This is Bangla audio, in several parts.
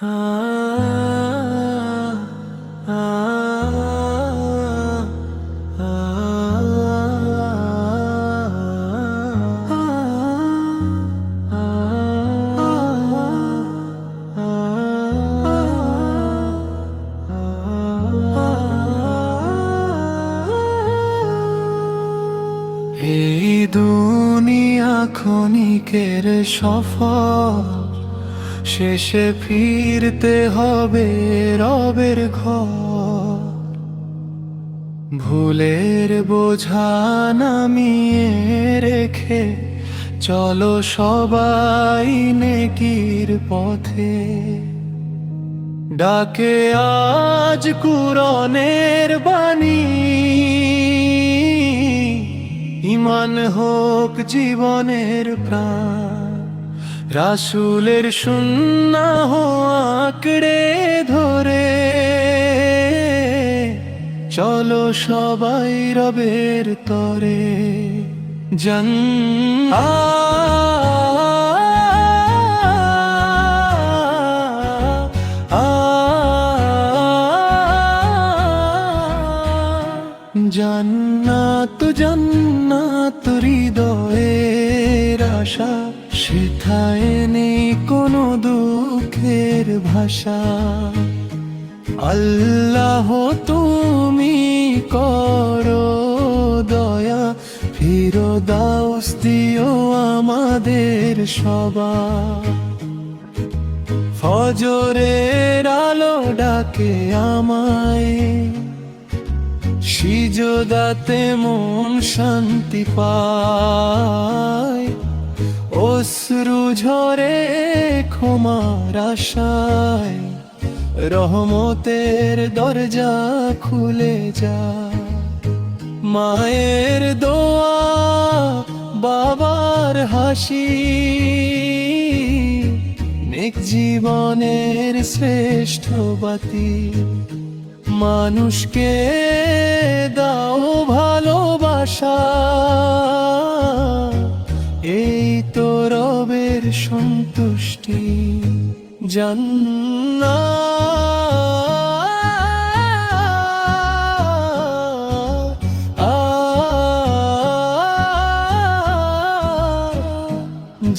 এই দুনিয়া ক্ষণিকের সফর, শেষে ফিরতে হবে রবের ঘর। ভুলের বোঝা নামিয়ে রেখে চলো সবাই নেকির পথে। ডাকে আজ কুরআনের বাণী, ঈমান হোক জীবনের প্রাণ। রাসূলের সুন্নাহ আঁকড়ে ধরে চলো সবাই রবের তরে। জান্নাত জান্নাত হৃদয়ের আশা, সেথায় নেই কোনো দুঃখের ভাষা। আল্লাহ তুমি করো দয়া, ফিরদাউস দিও আমাদের সবার। ফজরের আলো ডাকে আমায়, সিজদাতে মন শান্তি পায়। অশ্রু ঝরে ক্ষমার আশায়, রহমতের দরজা খুলে যায়। মায়ের দোয়া বাবার হাসি, নেক জীবনের শ্রেষ্ঠ বাতি। মানুষকে দাও ভালোবাসা, এই তো রবের সন্তুষ্টি।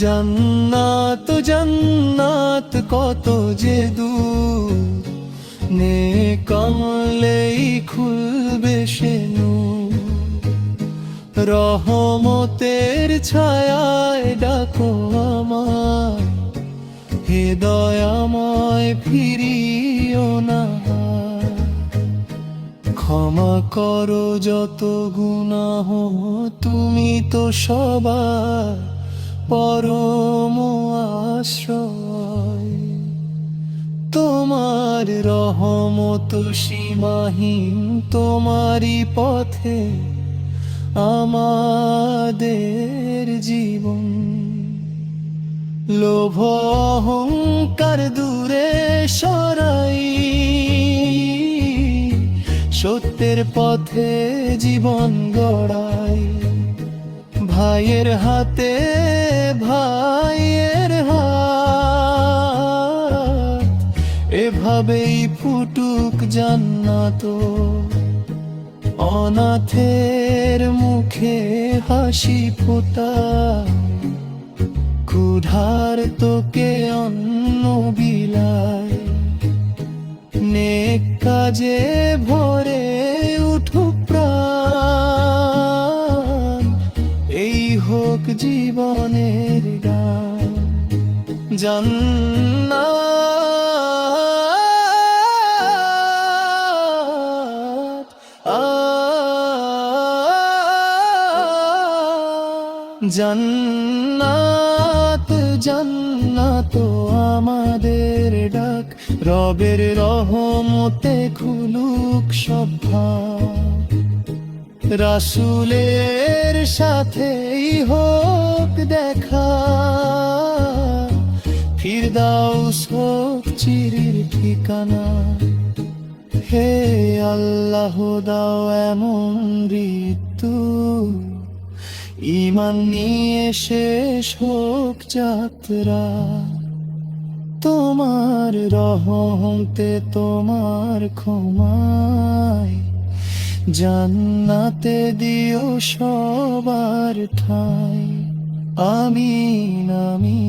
জান্নাত জান্নাত কত যে দূর, নেক আমলেই খুলবে সে নূর। রহমতের ছায়ায় ডাকো আমায়, হে দয়াময় ফিরিও না। ক্ষমা করো যত গুনাহ, তুমি তো সবার পরম আশ্রয়। তোমার রহমত সীমাহীন, তোমারই পথে আমাদের জীবন। লোভ অহংকার দূরে সরাই, সত্যের পথে জীবন গড়াই। ভাইয়ের হাতে ভাইয়ের হাত, এভাবেই ফুটুক জান্নাত। অনাথের মুখে হাসি ফোটায়, ক্ষুধার্তকে অন্ন বিলায়। নেক কাজে ভরে উঠুক প্রাণ, এই হোক জীবনের গান। জান্নাত জান্নাত জান্নাত আমাদের ডাক। রবের রহমতে খুলুক সব ভাগ, রাসূলের সাথেই হোক দেখা। ফিরদাউস হোক চিরির ঠিকানা। হে আল্লাহ দাও এমন ঋতু, ঈমান নিয়ে শেষ হোক যাত্রা। তোমার রহমতে তোমার ক্ষমায় জান্নাতে দিও সবার ঠাই আমিন আমিন